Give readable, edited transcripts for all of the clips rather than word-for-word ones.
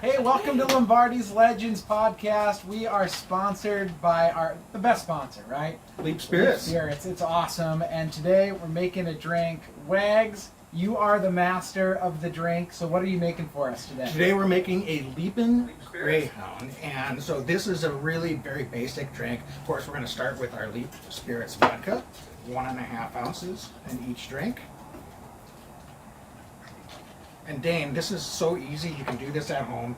Hey, welcome to Lombardi's Legends podcast. We are sponsored by the best sponsor, right? Leap Spirits. Leap Spirits. It's awesome. And today we're making a drink. Wags, you are the master of the drink. So what are you making for us today? Today we're making a Leapin' Greyhound. And so this is a really very basic drink. Of course, we're going to start with our Leap Spirits vodka. 1.5 ounces in each drink. And Dane, this is so easy. You can do this at home,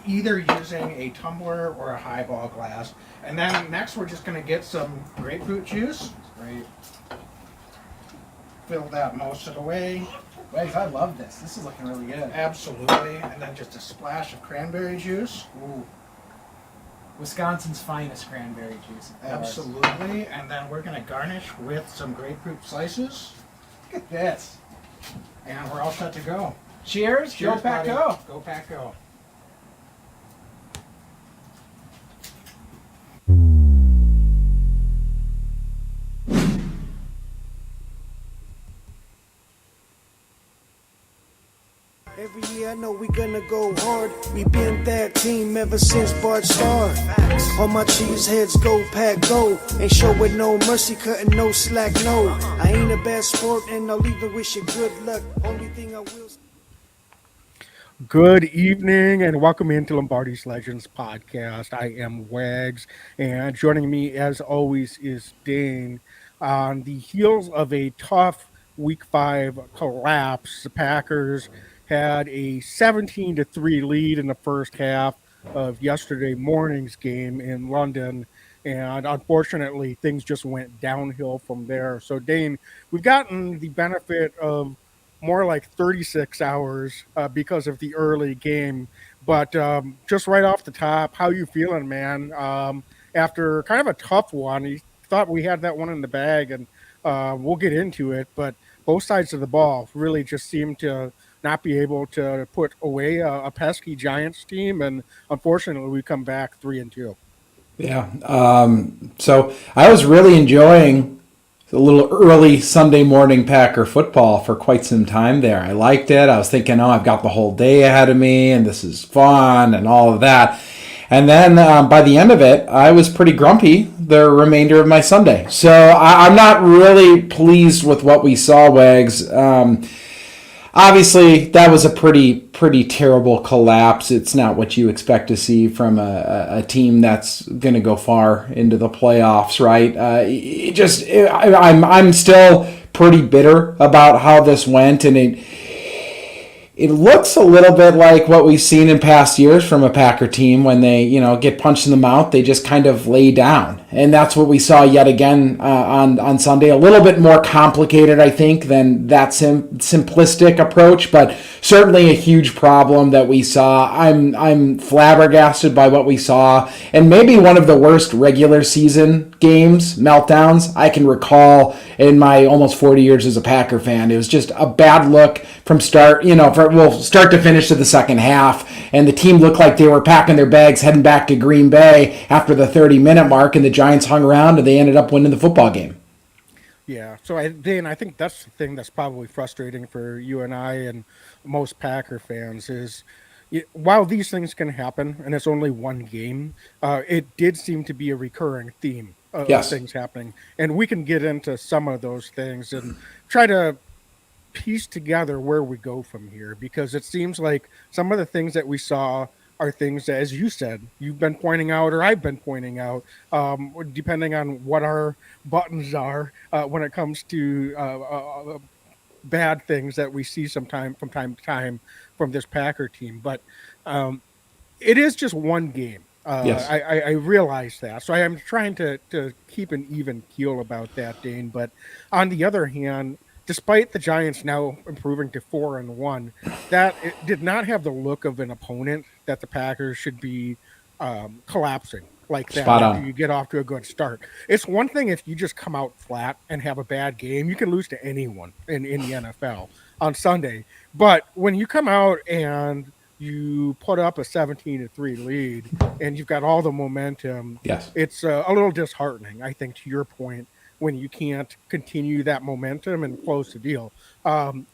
either using a tumbler or a highball glass. And then next we're just going to get some grapefruit juice. Great. Fill that most of the way. Wags, I love this. This is looking really good. Absolutely. And then just a splash of cranberry juice. Ooh. Wisconsin's finest cranberry juice. Absolutely. And then we're going to garnish with some grapefruit slices. Look at this. And we're all set to go. Cheers. Cheers, Go Pack buddy. Go. Go Pack Go. Every year I know we gonna go hard. We been that team ever since Bart started. All my cheese heads go pack go. Ain't showing no mercy, cutting no slack, no. I ain't a bad sport and I'll even wish you good luck. Only thing I will. Good evening and welcome into Lombardi's Legends podcast. I am Wags, and joining me as always is Dane. On the heels of a tough Week 5 collapse, the Packers had a 17-3 lead in the first half of yesterday morning's game in London, and unfortunately things just went downhill from there. So Dane, we've gotten the benefit of more like 36 hours because of the early game. But just right off the top, how you feeling, man? After kind of a tough one, you thought we had that one in the bag, and we'll get into it. But both sides of the ball really just seemed to not be able to put away a pesky Giants team. And unfortunately, we come back 3-2. Yeah. So I was really enjoying a little early Sunday morning Packer football for quite some time there. I liked it. I was thinking, I've got the whole day ahead of me and this is fun and all of that. And then by the end of it, I was pretty grumpy the remainder of my Sunday. So I'm not really pleased with what we saw, Wags. Obviously, that was a pretty terrible collapse. It's not what you expect to see from a team that's going to go far into the playoffs, right? I'm still pretty bitter about how this went, and it looks a little bit like what we've seen in past years from a Packer team when they, get punched in the mouth. They just kind of lay down. And that's what we saw yet again on Sunday. A little bit more complicated, I think, than that simplistic approach, but certainly a huge problem that we saw. I'm flabbergasted by what we saw, and maybe one of the worst regular season games, meltdowns, I can recall in my almost 40 years as a Packer fan. It was just a bad look from start to finish of the second half, and the team looked like they were packing their bags heading back to Green Bay after the 30-minute mark, and the Giants hung around and they ended up winning the football game. Yeah, so I think that's the thing that's probably frustrating for you and I and most Packer fans is while these things can happen and it's only one game, it did seem to be a recurring theme of Yes. things happening. And we can get into some of those things and try to piece together where we go from here, because it seems like some of the things that we saw are things that, as you said, you've been pointing out or I've been pointing out, depending on what our buttons are when it comes to bad things that we see from time to time from this Packer team. But it is just one game. Yes. I realize that. So I am trying to keep an even keel about that, Dane. But on the other hand, despite the Giants now improving to 4-1, that it did not have the look of an opponent that the Packers should be collapsing like that Spot after on. you get off to a good start. It's one thing if you just come out flat and have a bad game. You can lose to anyone in the NFL on Sunday. But when you come out and you put up a 17-3 lead and you've got all the momentum, Yes. it's a little disheartening, I think, to your point, when you can't continue that momentum and close the deal.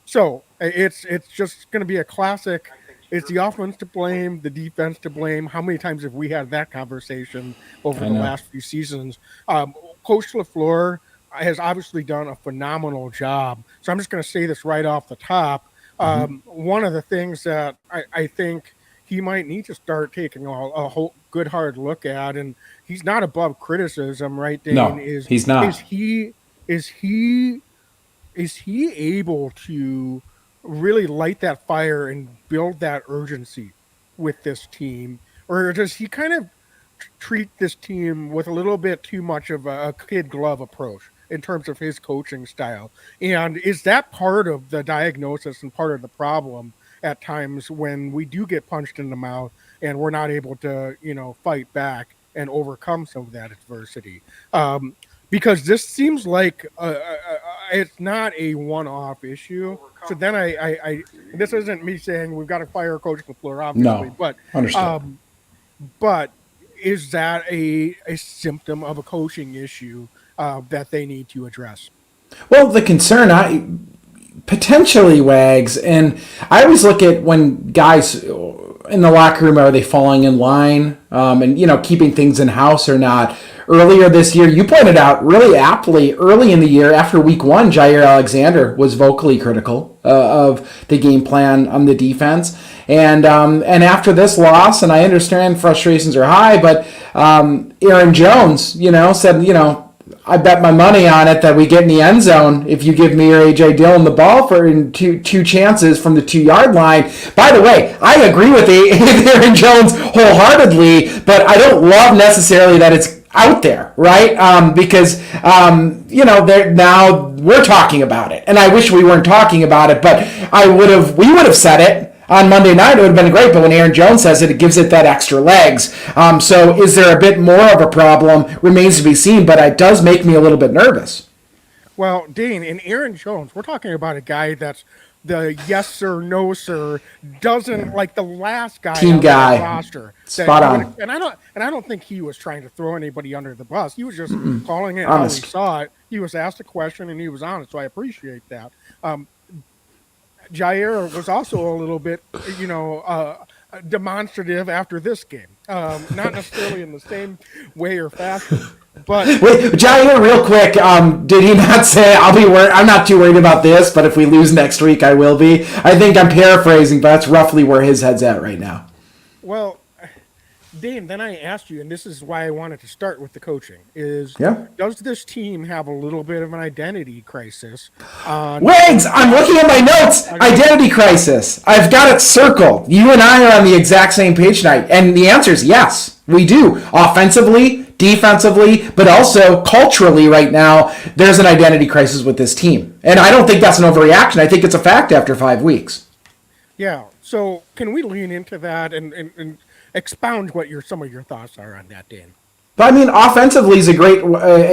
So it's just going to be a classic is the offense to blame, the defense to blame? How many times have we had that conversation over I the know. last few seasons? Coach LaFleur has obviously done a phenomenal job. So I'm just going to say this right off the top. One of the things that I think he might need to start taking a whole good hard look at, and he's not above criticism, right, Dane? No, he's not. Is he is he able to really light that fire and build that urgency with this team, or does he kind of treat this team with a little bit too much of a kid glove approach in terms of his coaching style? And is that part of the diagnosis and part of the problem at times when we do get punched in the mouth and we're not able to, fight back and overcome some of that adversity? Because this seems like it's not a one-off issue. So then this isn't me saying we've got to fire Coach LaFleur, obviously, No, but understood. but is that a symptom of a coaching issue that they need to address? Well, the concern, potentially Wags, and I always look at when guys in the locker room, are they falling in line, and keeping things in house or not. Earlier this year, you pointed out really aptly, early in the year after week 1, Jair Alexander was vocally critical of the game plan on the defense, and after this loss, and I understand frustrations are high, but Aaron Jones said I bet my money on it that we get in the end zone if you give me or A.J. Dillon the ball for two chances from the 2-yard line. By the way, I agree with Aaron Jones wholeheartedly, but I don't love necessarily that it's out there, right? Because now we're talking about it, and I wish we weren't talking about it, but we would have said it on Monday night. It would have been great, but when Aaron Jones says it, it gives it that extra legs. So is there a bit more of a problem? Remains to be seen, but it does make me a little bit nervous. Well, Dane, and Aaron Jones, we're talking about a guy that's the yes sir, no sir, doesn't like the last guy Team on guy. the roster. Spot on. And I don't think he was trying to throw anybody under the bus. He was just calling it Honest. how he saw it. He was asked a question and he was honest, so I appreciate that. Jair was also a little bit, demonstrative after this game. Not necessarily in the same way or fashion, but Wait, Jair, real quick, did he not say, I'm not too worried about this, but if we lose next week, I will be? I think I'm paraphrasing, but that's roughly where his head's at right now. well, Dane, then I asked you, and this is why I wanted to start with the coaching, is Yeah. does this team have a little bit of an identity crisis? Wags, I'm looking at my notes. Identity crisis. I've got it circled. You and I are on the exact same page tonight. And the answer is yes, we do. Offensively, defensively, but also culturally right now, there's an identity crisis with this team. And I don't think that's an overreaction. I think it's a fact after 5 weeks. Yeah, so can we lean into that and expound what some of your thoughts are on that, Dane? But I mean, offensively is a great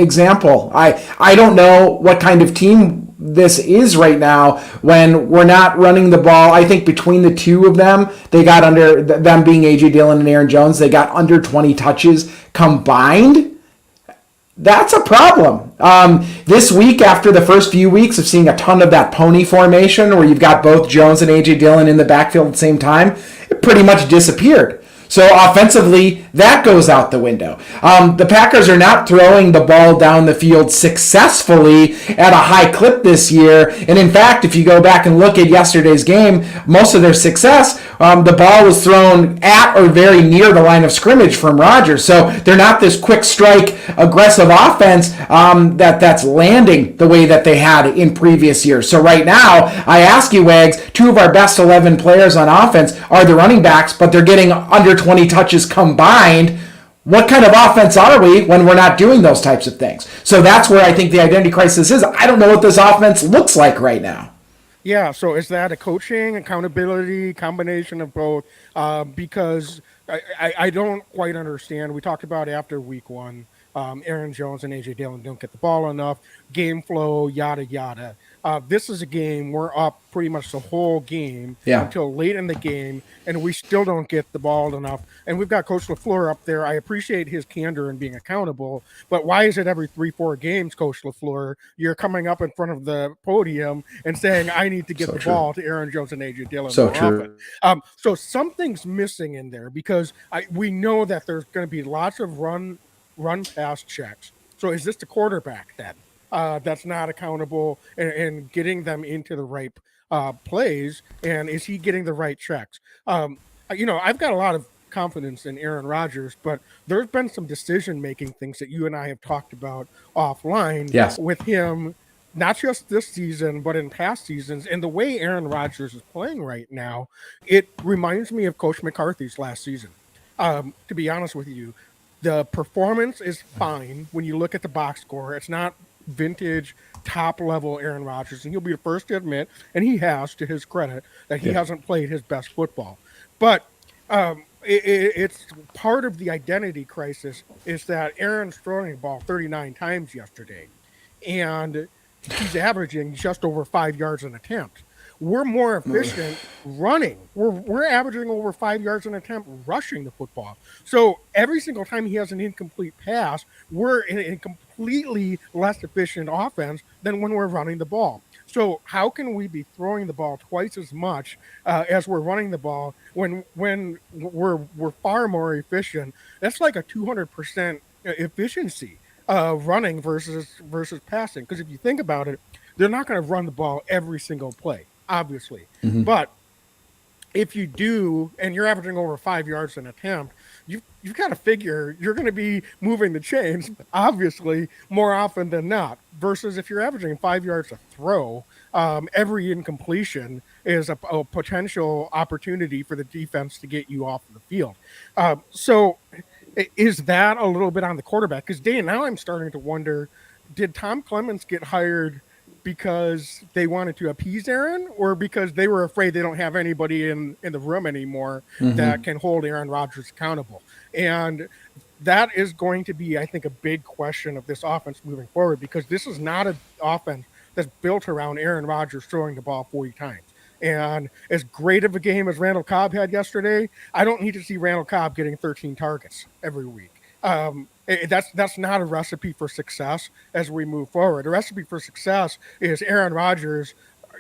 example. I don't know what kind of team this is right now when we're not running the ball. I think between the two of them, they got under, them being A.J. Dillon and Aaron Jones, they got under 20 touches combined. That's a problem. This week, after the first few weeks of seeing a ton of that pony formation where you've got both Jones and A.J. Dillon in the backfield at the same time, it pretty much disappeared. So offensively, that goes out the window. The Packers are not throwing the ball down the field successfully at a high clip this year. And in fact, if you go back and look at yesterday's game, most of their success, the ball was thrown at or very near the line of scrimmage from Rodgers. So they're not this quick strike, aggressive offense that's landing the way that they had in previous years. So right now, I ask you, Wags, 2 of our best 11 players on offense are the running backs, but they're getting under 20 touches combined. What kind of offense are we when we're not doing those types of things? So that's where I think the identity crisis is. I don't know what this offense looks like right now. Yeah, so is that a coaching, accountability, combination of both? Because I don't quite understand. We talked about after week 1, Aaron Jones and A.J. Dillon don't get the ball enough, game flow, yada, yada. This is a game we're up pretty much the whole game Yeah. until late in the game, and we still don't get the ball enough. And we've got Coach LaFleur up there. I appreciate his candor and being accountable, but why is it every 3-4 games, Coach LaFleur, you're coming up in front of the podium and saying, I need to get So the true. ball to Aaron Jones and A.J. Dillon So more true. often? So something's missing in there because we know that there's going to be lots of run pass checks. So is this the quarterback then? That's not accountable and getting them into the right plays, and is he getting the right checks? I've got a lot of confidence in Aaron Rodgers, but there's been some decision-making things that you and I have talked about offline Yes. with him, not just this season, but in past seasons. And the way Aaron Rodgers is playing right now, it reminds me of Coach McCarthy's last season. To be honest with you, the performance is fine when you look at the box score. It's not vintage top level Aaron Rodgers, and he'll be the first to admit, and he has, to his credit, that he hasn't played his best football. But it's part of the identity crisis is that Aaron's throwing the ball 39 times yesterday, and he's averaging just over 5 yards an attempt. We're more efficient running. We're averaging over 5 yards an attempt rushing the football. So every single time he has an incomplete pass, we're in a completely less efficient offense than when we're running the ball. So how can we be throwing the ball twice as much as we're running the ball when we're far more efficient? That's like a 200% efficiency running versus passing. Because if you think about it, they're not going to run the ball every single play, obviously. Mm-hmm. But if you do, and you're averaging over 5 yards an attempt, you've got to figure you're going to be moving the chains, obviously, more often than not. Versus if you're averaging 5 yards a throw, every incompletion is a potential opportunity for the defense to get you off the field. So is that a little bit on the quarterback? Because, Dan, now I'm starting to wonder, did Tom Clements get hired because they wanted to appease Aaron, or because they were afraid they don't have anybody in the room anymore that can hold Aaron Rodgers accountable? And that is going to be, I think, a big question of this offense moving forward, because this is not an offense that's built around Aaron Rodgers throwing the ball 40 times. And as great of a game as Randall Cobb had yesterday, I don't need to see Randall Cobb getting 13 targets every week. That's not a recipe for success as we move forward. A recipe for success is Aaron Rodgers,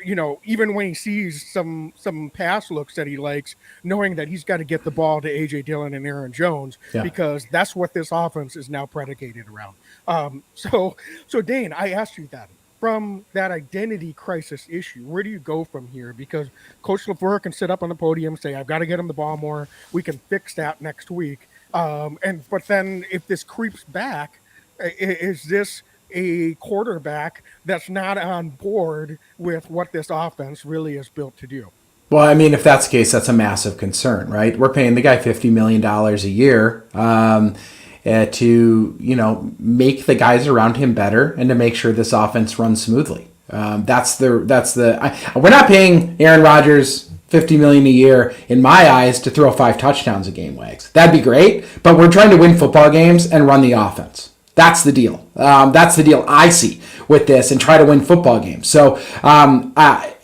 even when he sees some pass looks that he likes, knowing that he's got to get the ball to A.J. Dillon and Aaron Jones, because that's what this offense is now predicated around. So Dane, I asked you that. From that identity crisis issue, where do you go from here? Because Coach LaFleur can sit up on the podium and say, I've got to get him the ball more. We can fix that next week. But then if this creeps back, is this a quarterback that's not on board with what this offense really is built to do? Well, I mean, if that's the case, that's a massive concern, right? We're paying the guy $50 million a year to, make the guys around him better and to make sure this offense runs smoothly. We're not paying Aaron Rodgers $50 million a year, in my eyes, to throw 5 touchdowns a game, Wags. That'd be great, but we're trying to win football games and run the offense. That's the deal. That's the deal I see with this, and try to win football games. So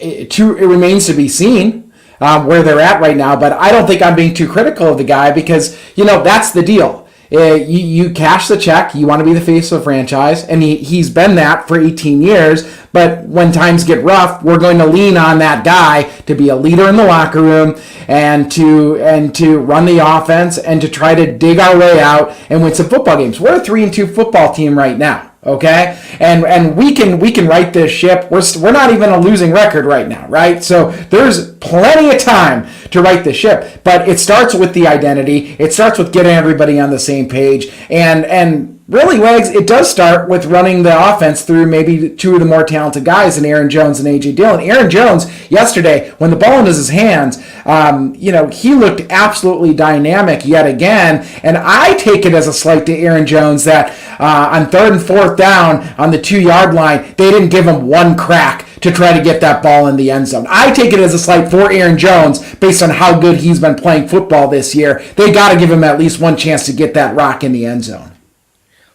it remains to be seen where they're at right now, but I don't think I'm being too critical of the guy, because, that's the deal. You cash the check, you want to be the face of the franchise, and he's been that for 18 years, but when times get rough, we're going to lean on that guy to be a leader in the locker room and to run the offense and to try to dig our way out and win some football games. We're a 3-2 football team right now. Okay, and we can right this ship. We're not even a losing record right now, right? So there's plenty of time to right the ship. But it starts with the identity. It starts with getting everybody on the same page. And really, Wags, it does start with running the offense through maybe 2 of the more talented guys in Aaron Jones and A.J. Dillon. Aaron Jones, yesterday, when the ball in his hands, he looked absolutely dynamic yet again. And I take it as a slight to Aaron Jones that on 3rd and 4th down on the 2-yard line, they didn't give him one crack to try to get that ball in the end zone. I take it as a slight for Aaron Jones based on how good he's been playing football this year. They got to give him at least one chance to get that rock in the end zone.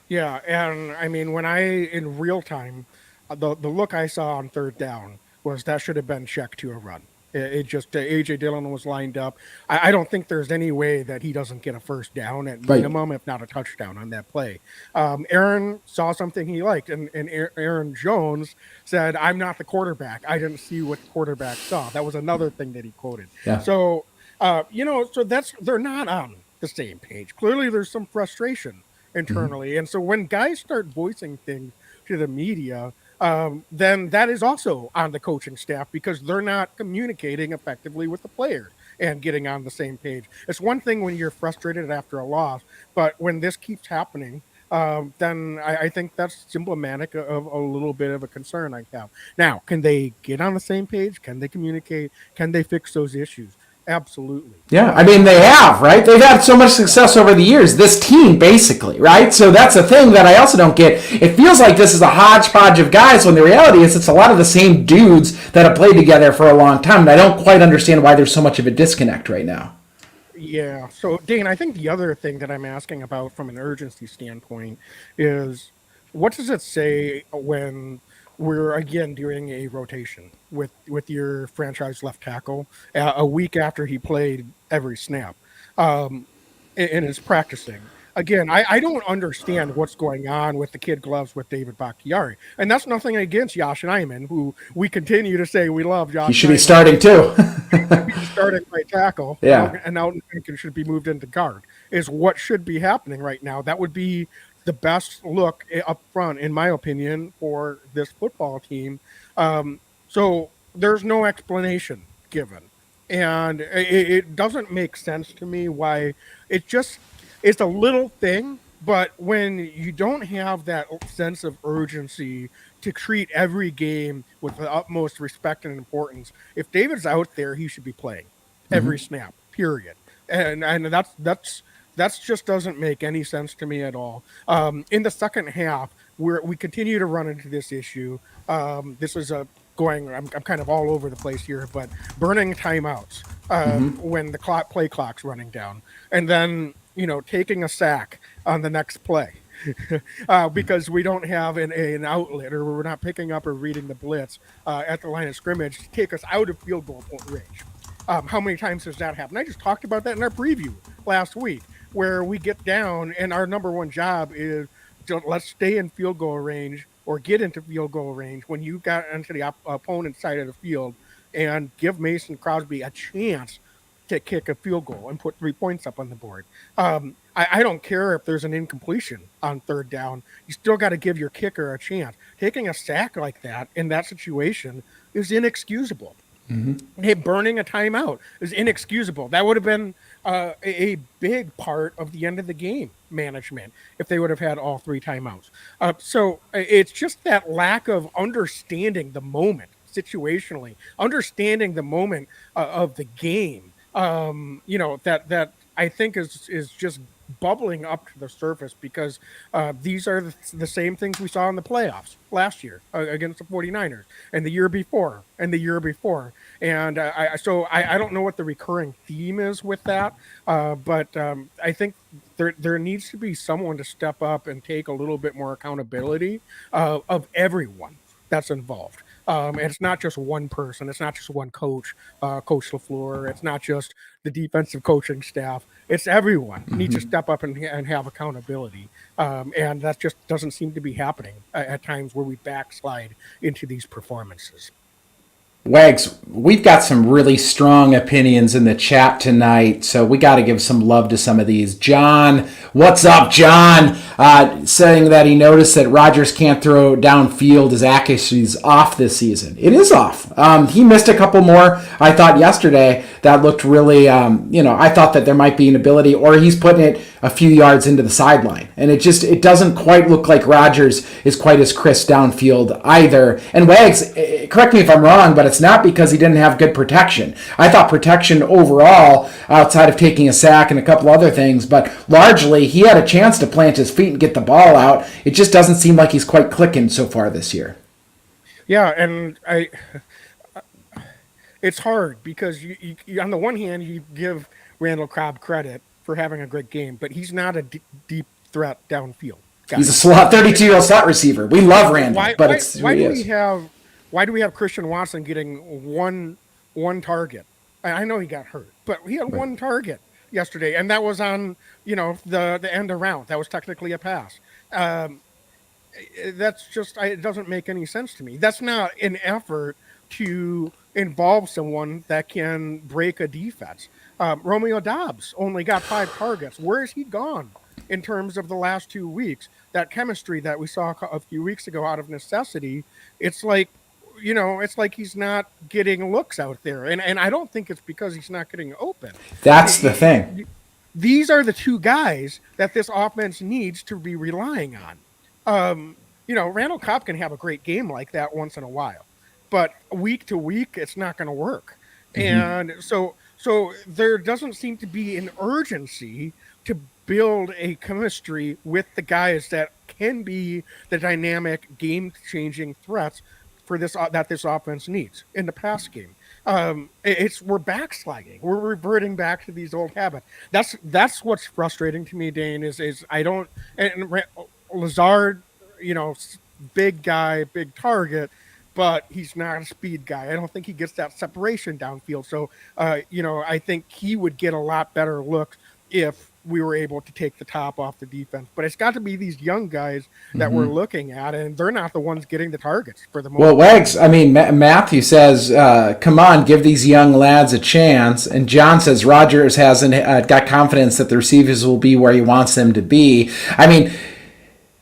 Yeah, and I mean, when in real time, the look I saw on third down was that should have been checked to a run. It just AJ Dillon was lined up. I don't think there's any way that he doesn't get a first down at Right. minimum, if not a touchdown on that play. Aaron saw something he liked, and Aaron Jones said, "I'm not the quarterback. I didn't see what the quarterback saw." That was another thing that he quoted. Yeah. So so they're not on the same page. Clearly, there's some frustration internally, and so when guys start voicing things to the media, then that is also on the coaching staff because they're not communicating effectively with the players and getting on the same page. It's one thing when you're frustrated after a loss, but when this keeps happening, then I think that's symptomatic of a little bit of a concern I have. Now, can they get on the same page? Can they communicate? Can they fix those issues? Absolutely. Yeah, I mean, they have, right? They've had so much success over the years, this team, basically, right? So that's the thing that I also don't get. It feels like this is a hodgepodge of guys, when the reality is it's a lot of the same dudes that have played together for a long time, and I don't quite understand why there's so much of a disconnect right now. Yeah. So, Dane, I think the other thing that I'm asking about from an urgency standpoint is what does it say when we're again doing a rotation with your franchise left tackle a week after he played every snap and is practicing? Again, I don't understand what's going on with the kid gloves with David Bakhtiari. And that's nothing against Josh Nyman, who we continue to say we love. Josh He should be Nyman. starting too. He's starting right tackle. Yeah. And now Lincoln should be moved into guard, is what should be happening right now. That would be the best look up front, in my opinion, for this football team. So there's no explanation given. And it doesn't make sense to me why it's a little thing, but when you don't have that sense of urgency to treat every game with the utmost respect and importance, if David's out there, he should be playing every snap, period. And that's just doesn't make any sense to me at all. In the second half, we continue to run into this issue. This is I'm kind of all over the place here, but burning timeouts when the play clock's running down, and then taking a sack on the next play because we don't have an outlet, or we're not picking up or reading the blitz at the line of scrimmage to take us out of field goal point range. How many times does that happen? I just talked about that in our preview last week, where we get down and our number one job is let's stay in field goal range or get into field goal range when you got into the opponent's side of the field, and give Mason Crosby a chance to kick a field goal and put 3 points up on the board. I don't care if there's an incompletion on third down. You still got to give your kicker a chance. Taking a sack like that in that situation is inexcusable. Hey, burning a timeout is inexcusable. That would have been a big part of the end of the game management if they would have had all 3 timeouts. So it's just that lack of understanding the moment situationally, understanding the moment of the game. That I think is just bubbling up to the surface because these are the same things we saw in the playoffs last year against the 49ers and the year before and the year before. And I don't know what the recurring theme is with that, but I think there needs to be someone to step up and take a little bit more accountability of everyone that's involved. And it's not just one person. It's not just one coach, Coach LaFleur. It's not just the defensive coaching staff. It's everyone needs to step up and have accountability. And that just doesn't seem to be happening at times where we backslide into these performances. Wags, we've got some really strong opinions in the chat tonight, so we got to give some love to some of these. John, what's up, John? Saying that he noticed that Rodgers can't throw downfield. His accuracy is off this season. It is off. He missed a couple more, I thought, yesterday that looked really, I thought that there might be an ability, or he's putting it a few yards into the sideline. And it doesn't quite look like Rodgers is quite as crisp downfield either. And Wags, correct me if I'm wrong, but it's not because he didn't have good protection. I thought protection overall, outside of taking a sack and a couple other things, but largely he had a chance to plant his feet and get the ball out. It just doesn't seem like he's quite clicking so far this year. Yeah, and it's hard because you on the one hand, you give Randall Cobb credit for having a great game, but he's not a deep threat downfield. guy. He's a slot 32-year-old slot receiver. We love Randall, but it's who he is. Why do we have Christian Watson getting one target? I know he got hurt, but he had one target yesterday, and that was on the end around. That was technically a pass. That's just it doesn't make any sense to me. That's not an effort to involve someone that can break a defense. Romeo Doubs only got 5 targets. Where is he gone in terms of the last 2 weeks? That chemistry that we saw a few weeks ago out of necessity, it's like he's not getting looks out there. And I don't think it's because he's not getting open. That's the thing. These are the 2 guys that this offense needs to be relying on. Randall Cobb can have a great game like that once in a while, but week to week, it's not going to work. And so there doesn't seem to be an urgency to build a chemistry with the guys that can be the dynamic, game-changing threats for this offense needs in the pass game. We're backsliding. We're reverting back to these old habits. That's what's frustrating to me, Dane. Is I don't and Lazard, big guy, big target, but he's not a speed guy. I don't think he gets that separation downfield. So, I think he would get a lot better looks if we were able to take the top off the defense. But it's got to be these young guys that we're looking at, and they're not the ones getting the targets for the most. Well, Wags, Matthew says, come on, give these young lads a chance. And John says Rodgers hasn't got confidence that the receivers will be where he wants them to be.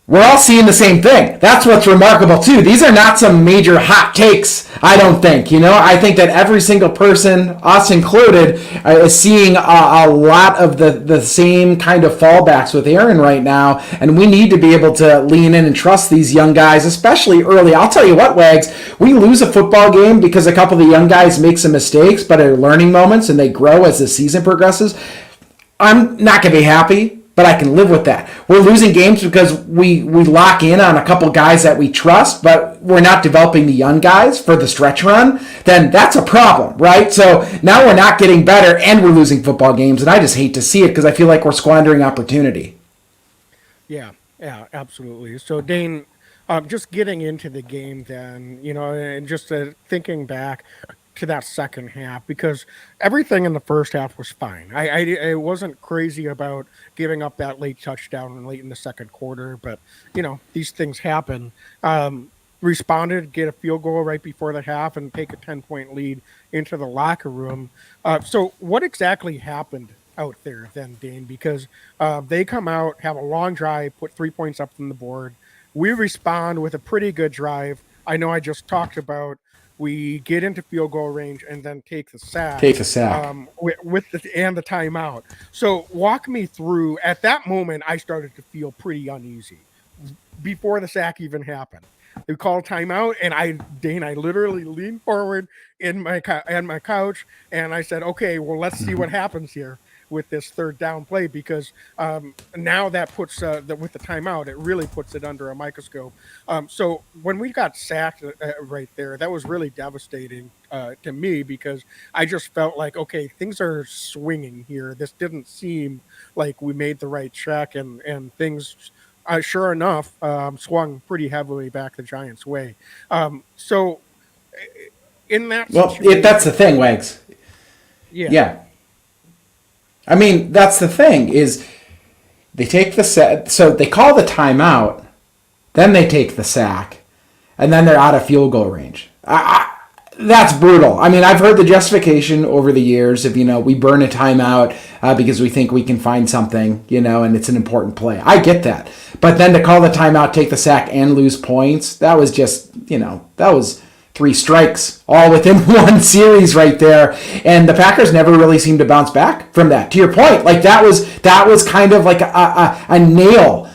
We're all seeing the same thing. That's what's remarkable, too. These are not some major hot takes, I don't think. I think that every single person, us included, is seeing a lot of the same kind of fallbacks with Aaron right now, and we need to be able to lean in and trust these young guys, especially early. I'll tell you what, Wags, we lose a football game because a couple of the young guys make some mistakes, but are learning moments, and they grow as the season progresses. I'm not going to be happy, but I can live with that. We're losing games because we lock in on a couple guys that we trust, but we're not developing the young guys for the stretch run, then that's a problem, right? So now we're not getting better and we're losing football games, and I just hate to see it because I feel like we're squandering opportunity. Yeah, absolutely. So, Dane, just getting into the game then, and just thinking back to that second half, because everything in the first half was fine. I wasn't crazy about giving up that late touchdown late in the second quarter, but these things happen. Responded, get a field goal right before the half, and take a 10-point lead into the locker room. So what exactly happened out there then, Dane? Because they come out, have a long drive, put 3 points up from the board. We respond with a pretty good drive. I know I just talked about we get into field goal range and then take the sack. With the timeout. So walk me through. At that moment, I started to feel pretty uneasy before the sack even happened. They called timeout, and I literally leaned forward in my couch, and I said, "Okay, well, let's see what happens here with this third down play," because now that puts with the timeout, it really puts it under a microscope. So when we got sacked right there, that was really devastating to me, because I just felt like, okay, things are swinging here. This didn't seem like we made the right check, and things, sure enough, swung pretty heavily back the Giants' way. So in that situation, that's the thing, Wags. Yeah. That's the thing, is they take the sack, so they call the timeout, then they take the sack, and then they're out of field goal range. That's brutal. I've heard the justification over the years of, we burn a timeout because we think we can find something, and it's an important play. I get that. But then to call the timeout, take the sack, and lose points, that was just, that was 3 strikes all within one series right there, and the Packers never really seemed to bounce back from that. To your point, like that was kind of like a nail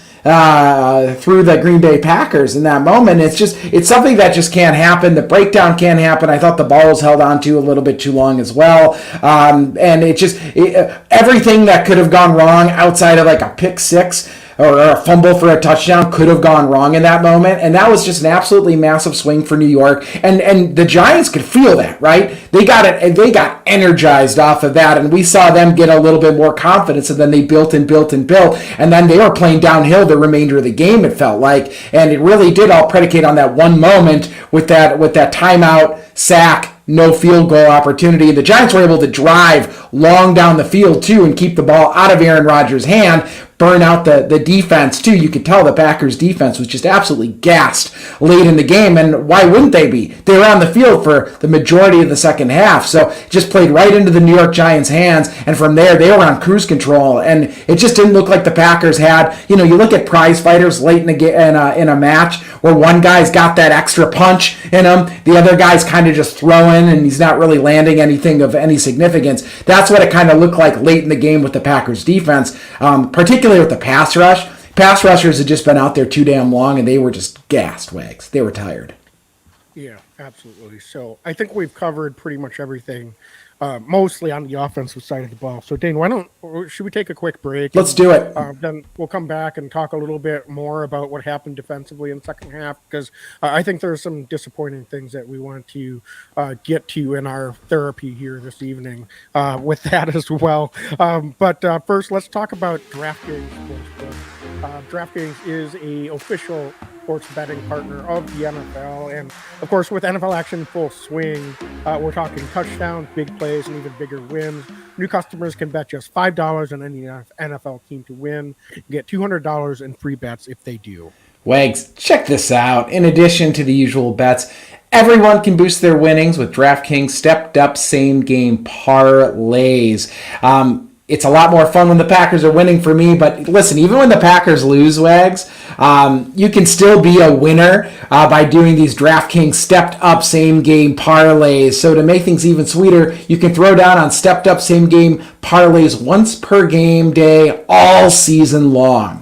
through the Green Bay Packers in that moment. It's something that just can't happen. The breakdown can't happen. I thought the ball was held onto a little bit too long as well, and everything that could have gone wrong outside of like a pick six or a fumble for a touchdown could have gone wrong in that moment. And that was just an absolutely massive swing for New York. And the Giants could feel that, right? They got energized off of that. And we saw them get a little bit more confidence, and then they built and built and built. And then they were playing downhill the remainder of the game, it felt like. And it really did all predicate on that one moment with that timeout, sack, no field goal opportunity. The Giants were able to drive long down the field too and keep the ball out of Aaron Rodgers' hand, burn out the defense too. You could tell the Packers defense was just absolutely gassed late in the game, and why wouldn't they be? They were on the field for the majority of the second half, so it just played right into the New York Giants' hands, and from there they were on cruise control, and it just didn't look like the Packers had, you look at prize fighters late in a match where one guy's got that extra punch in him, the other guy's kind of just throwing and he's not really landing anything of any significance. That's what it kind of looked like late in the game with the Packers defense, particularly with the pass rush. Pass rushers had just been out there too damn long, and they were just gassed, Wags. They were tired. Yeah, absolutely. So I think we've covered pretty much everything, mostly on the offensive side of the ball. So Dane, should we take a quick break? Let's do it. Then we'll come back and talk a little bit more about what happened defensively in the second half, because I think there's some disappointing things that we want to get to in our therapy here this evening with that as well. But first, let's talk about DraftKings Sportsbook. DraftKings is a official sports betting partner of the NFL, and of course with NFL action full swing, we're talking touchdowns, big plays, and even bigger wins. New customers can bet just $5 on any NFL team to win, get $200 in free bets if they do. Wags, check this out. In addition to the usual bets, everyone can boost their winnings with DraftKings stepped up same game parlays. It's a lot more fun when the Packers are winning for me, but listen, even when the Packers lose, Wags, you can still be a winner by doing these DraftKings stepped up same game parlays. So to make things even sweeter, you can throw down on stepped up same game parlays once per game day all season long.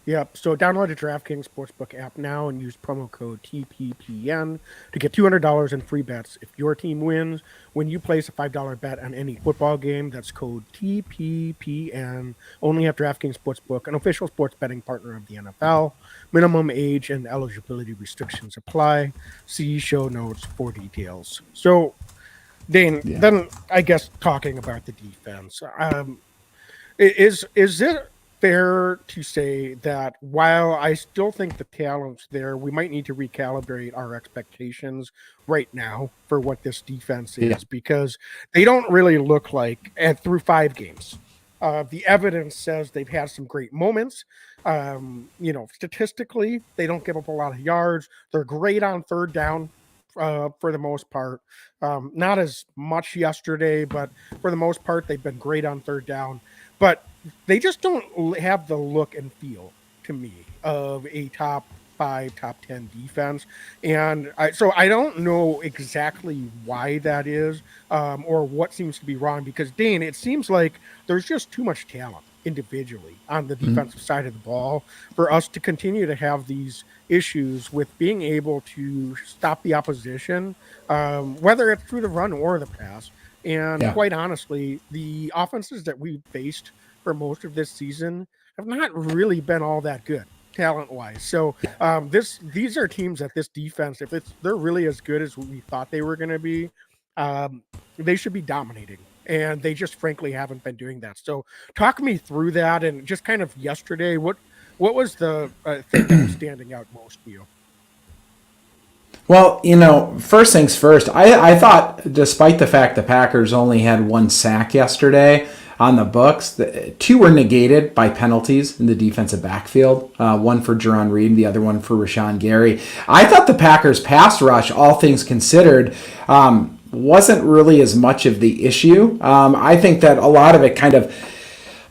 Yep. So download the DraftKings Sportsbook app now and use promo code TPPN to get $200 in free bets if your team wins. When you place a $5 bet on any football game, that's code TPPN. Only at DraftKings Sportsbook, an official sports betting partner of the NFL. Minimum age and eligibility restrictions apply. See show notes for details. So, Dane, then I guess talking about the defense, is it fair to say that while I still think the talent's there, we might need to recalibrate our expectations right now for what this defense is, because they don't really look like, through 5 games, the evidence says they've had some great moments. Statistically, they don't give up a lot of yards. They're great on third down. For the most part, not as much yesterday, but for the most part, they've been great on third down. But they just don't have the look and feel, to me, of a top 5, top 10 defense. And so I don't know exactly why that is, or what seems to be wrong, because, Dane, it seems like there's just too much talent individually on the defensive side of the ball for us to continue to have these issues with being able to stop the opposition, whether it's through the run or the pass. And quite honestly, the offenses that we've faced for most of this season have not really been all that good talent-wise. So these are teams that this defense, if they're really as good as we thought they were going to be, they should be dominating. And they just frankly haven't been doing that. So talk me through that, and just kind of yesterday, what was the thing that was standing out most to you? Well, first things first, I thought, despite the fact the Packers only had 1 sack yesterday on the books, 2 were negated by penalties in the defensive backfield, one for Jerron Reed, the other one for Rashawn Gary. I thought the Packers pass rush, all things considered, wasn't really as much of the issue. I think that a lot of it kind of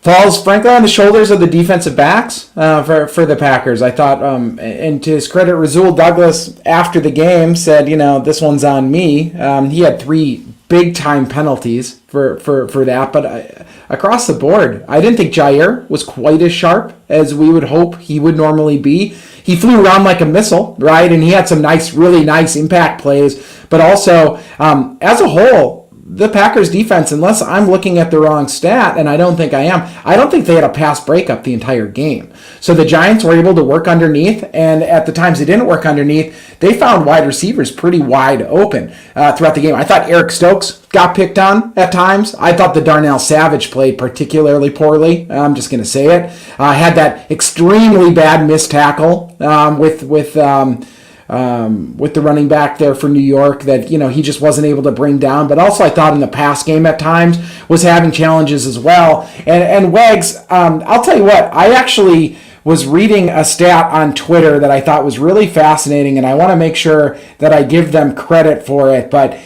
falls, frankly, on the shoulders of the defensive backs for the Packers. I thought, and to his credit, Rasul Douglas, after the game, said, this one's on me. He had 3 big-time penalties for that, but across the board, I didn't think Jair was quite as sharp as we would hope he would normally be. He flew around like a missile, right? And he had some really nice impact plays, but also, as a whole, the Packers defense, unless I'm looking at the wrong stat, and I don't think I am, I don't think they had a pass breakup the entire game. So the Giants were able to work underneath, and at the times they didn't work underneath, they found wide receivers pretty wide open throughout the game. I thought Eric Stokes got picked on at times. I thought the Darnell Savage played particularly poorly. I'm just going to say it. Had that extremely bad missed tackle with the running back there for New York that, he just wasn't able to bring down. But also I thought in the pass game at times was having challenges as well. And Wags, I'll tell you what, I actually was reading a stat on Twitter that I thought was really fascinating, and I want to make sure that I give them credit for it. But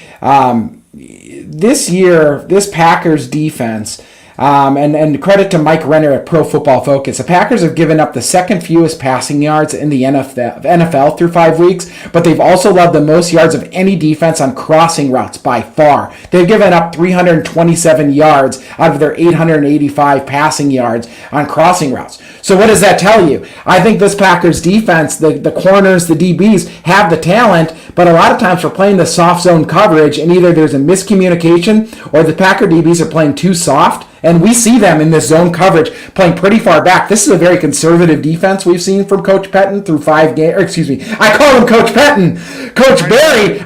this year, this Packers defense, and credit to Mike Renner at Pro Football Focus, the Packers have given up the second fewest passing yards in the NFL through 5 weeks, but they've also allowed the most yards of any defense on crossing routes by far. They've given up 327 yards out of their 885 passing yards on crossing routes. So what does that tell you? I think this Packers defense, the corners, the DBs, have the talent, but a lot of times we're playing the soft zone coverage, and either there's a miscommunication or the Packer DBs are playing too soft. And we see them in this zone coverage playing pretty far back. This is a very conservative defense we've seen from Coach Pettin through 5 games. I call him Coach Pettin. Coach Barry.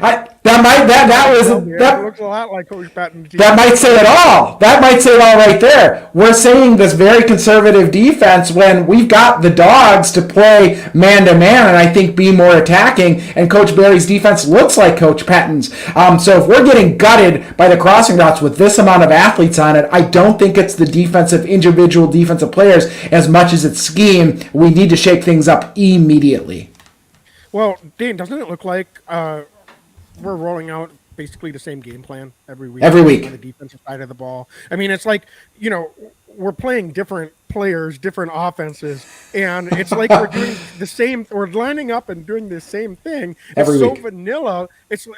That looks a lot like Coach Patton. That might say it all. That might say it all right there. We're saying this very conservative defense when we've got the dogs to play man to man, and I think be more attacking. And Coach Barry's defense looks like Coach Patton's. So if we're getting gutted by the crossing routes with this amount of athletes on it, I don't think it's the individual defensive players as much as it's scheme. We need to shake things up immediately. Well, Dane, doesn't it look like we're rolling out basically the same game plan every week? Every week. On the defensive side of the ball. I mean, it's like, we're playing different players, different offenses, and it's like we're doing the same, we're lining up and doing the same thing. Every it's week. So vanilla.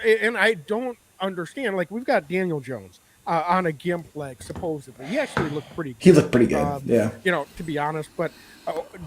And I don't understand. Like, we've got Daniel Jones on a gimp leg, supposedly. He actually looked pretty good. He looked pretty good, yeah. To be honest, but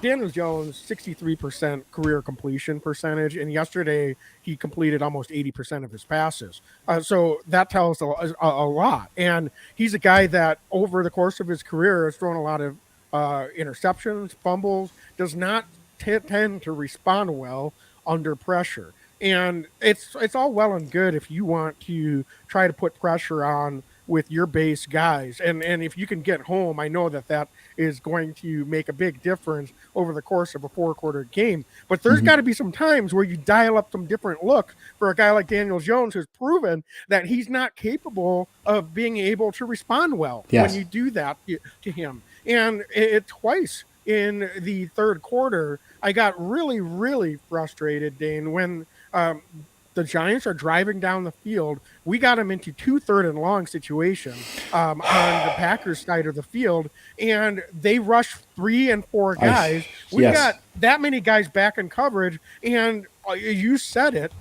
Daniel Jones, 63% career completion percentage, and yesterday he completed almost 80% of his passes. So that tells a lot. And he's a guy that over the course of his career has thrown a lot of interceptions, fumbles, does not tend to respond well under pressure. And it's all well and good if you want to try to put pressure on with your base guys. And if you can get home, I know that is going to make a big difference over the course of a 4-quarter game. But there's got to be some times where you dial up some different look for a guy like Daniel Jones, who's proven that he's not capable of being able to respond well when you do that to him. And twice in the third quarter, I got really, really frustrated, Dane, when the Giants are driving down the field. We got them into 2 third-and-long situations on the Packers side of the field, and they rush 3 and 4 guys. We got that many guys back in coverage, and you said it.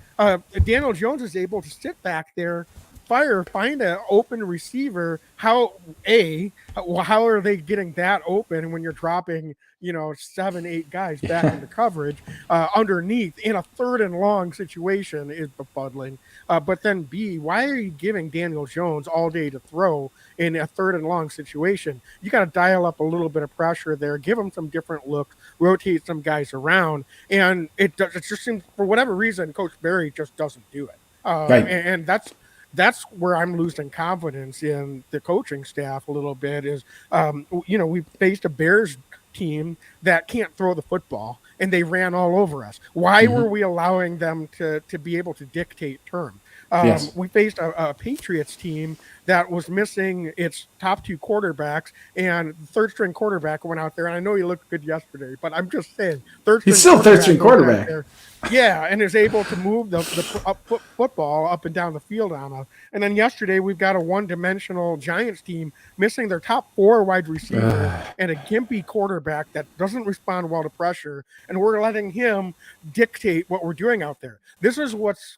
Daniel Jones is able to sit back there, find an open receiver. How are they getting that open when you're dropping 7-8 guys back into coverage underneath in a 3rd-and-long situation is befuddling. But then B, why are you giving Daniel Jones all day to throw in a 3rd-and-long situation? You got to dial up a little bit of pressure there, give him some different looks, rotate some guys around, and it just seems, for whatever reason, Coach Barry just doesn't do it. Right. And that's where I'm losing confidence in the coaching staff a little bit is, we faced a Bears team that can't throw the football, and they ran all over us. Why were we allowing them to be able to dictate term? We faced a Patriots team that was missing its top 2 quarterbacks, and the 3rd-string quarterback went out there. And I know he looked good yesterday, but I'm just saying, he's still 3rd-string quarterback. Yeah, and is able to move the football up and down the field on us. And then yesterday, we've got a one-dimensional Giants team missing their top 4 wide receivers and a gimpy quarterback that doesn't respond well to pressure, and we're letting him dictate what we're doing out there. This is what's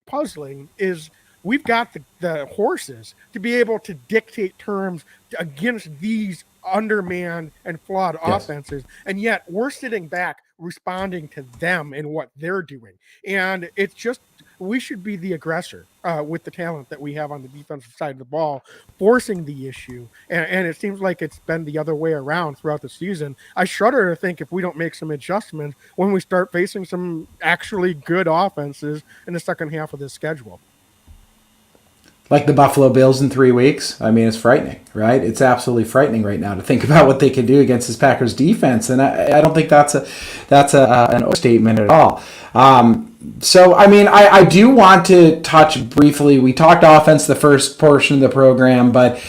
puzzling is we've got the horses to be able to dictate terms against these undermanned and flawed offenses, and yet we're sitting back responding to them and what they're doing. And it's just we should be the aggressor with the talent that we have on the defensive side of the ball, forcing the issue. And it seems like it's been the other way around throughout the season. I shudder to think if we don't make some adjustments when we start facing some actually good offenses in the second half of this schedule. Like the Buffalo Bills in 3 weeks. I mean, it's frightening, right? It's absolutely frightening right now to think about what they can do against this Packers defense, and I don't think that's an overstatement at all. So, I mean, I do want to touch briefly. We talked offense the first portion of the program, but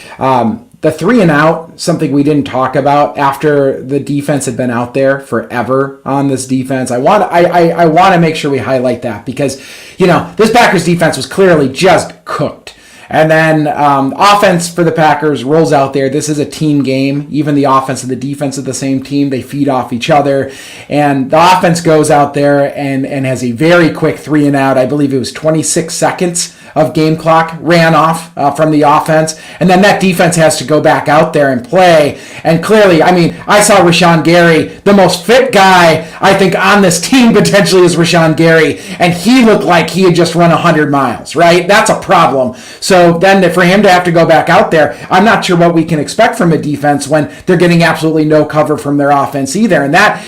the 3 and out, something we didn't talk about after the defense had been out there forever on this defense. I want to make sure we highlight that because, this Packers defense was clearly just cooked. And then offense for the Packers rolls out there. This is a team game. Even the offense and the defense of the same team, they feed off each other. And the offense goes out there and has a very quick 3 and out. I believe it was 26 seconds of game clock ran off from the offense. And then that defense has to go back out there and play. And clearly, I mean, I saw Rashawn Gary, the most fit guy, I think, on this team potentially is Rashawn Gary. And he looked like he had just run 100 miles, right? That's a problem. So then for him to have to go back out there, I'm not sure what we can expect from a defense when they're getting absolutely no cover from their offense either. And that,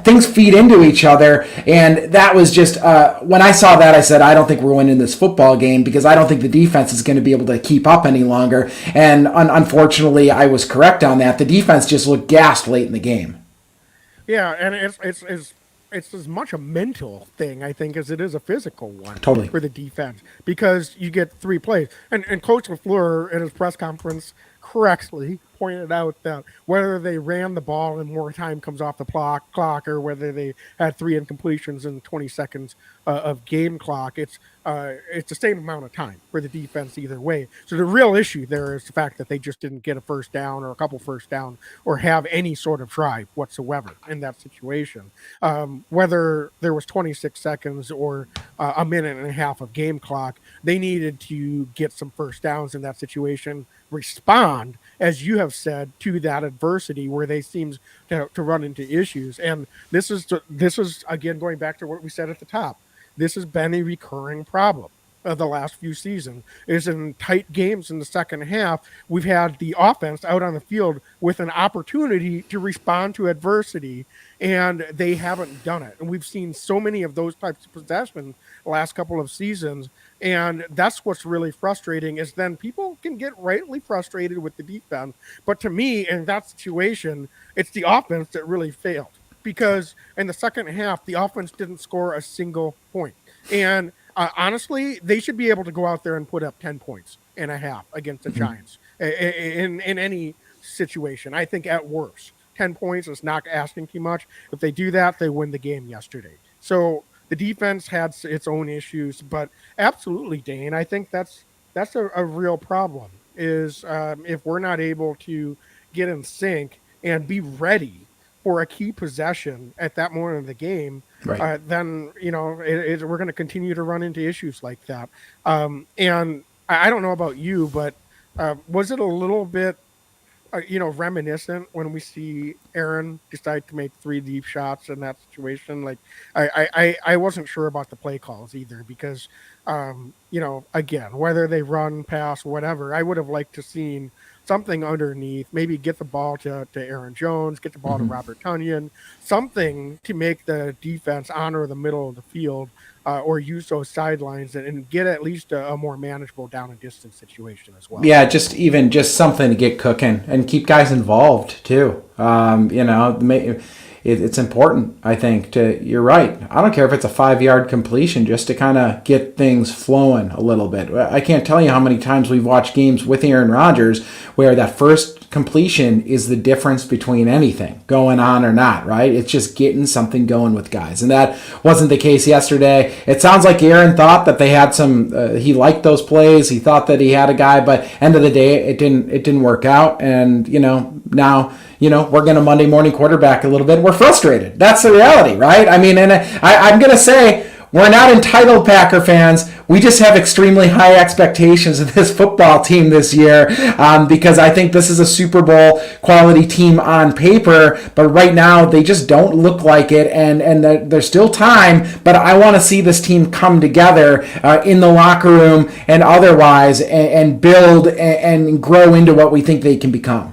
things feed into each other. And that was just, when I saw that, I said, I don't think we're winning this football game because I don't think the defense is going to be able to keep up any longer. And unfortunately, I was correct on that. The defense just looked gassed late in the game. Yeah, and it's as much a mental thing, I think, as it is a physical one. Totally. For the defense, because you get 3 plays. And Coach LaFleur in his press conference correctly pointed out that whether they ran the ball and more time comes off the clock or whether they had 3 incompletions in 20 seconds of game clock, it's the same amount of time for the defense either way. So the real issue there is the fact that they just didn't get a first down or a couple first down or have any sort of drive whatsoever in that situation. Whether there was 26 seconds or a minute and a half of game clock, they needed to get some first downs in that situation, respond, as you have said, to that adversity where they seem to run into issues. And this is again going back to what we said at the top. This has been a recurring problem of the last few seasons. Is in tight games in the second half, we've had the offense out on the field with an opportunity to respond to adversity, and they haven't done it. And we've seen so many of those types of possessions the last couple of seasons, and that's what's really frustrating is then people can get rightly frustrated with the defense. But to me, in that situation, it's the offense that really failed. Because in the second half, the offense didn't score a single point. And honestly, they should be able to go out there and put up 10 points and a half against the Giants in any situation. I think at worst, 10 points is not asking too much. If they do that, they win the game yesterday. So the defense had its own issues, but absolutely, Dane, I think that's a real problem is if we're not able to get in sync and be ready for a key possession at that moment of the game, right. Then, we're going to continue to run into issues like that. And I don't know about you, but was it a little bit, reminiscent when we see Aaron decide to make 3 deep shots in that situation? Like, I wasn't sure about the play calls either because, again, whether they run, pass, whatever, I would have liked to seen something underneath, maybe get the ball to Aaron Jones, get the ball to Robert Tonyan, something to make the defense honor the middle of the field or use those sidelines and get at least a more manageable down and distance situation as well. Yeah, just something to get cooking and keep guys involved too. It's important, I think, you're right. I don't care if it's a 5-yard completion just to kind of get things flowing a little bit. I can't tell you how many times we've watched games with Aaron Rodgers where that first completion is the difference between anything going on or not, right? It's just getting something going with guys. And that wasn't the case yesterday. It sounds like Aaron thought that they had he liked those plays. He thought that he had a guy, but end of the day, it didn't work out. And, now, we're going to Monday morning quarterback a little bit. We're frustrated. That's the reality, right? I mean, and I'm going to say we're not entitled Packer fans. We just have extremely high expectations of this football team this year because I think this is a Super Bowl quality team on paper, but right now they just don't look like it, and there's still time, but I want to see this team come together in the locker room and otherwise and build and grow into what we think they can become.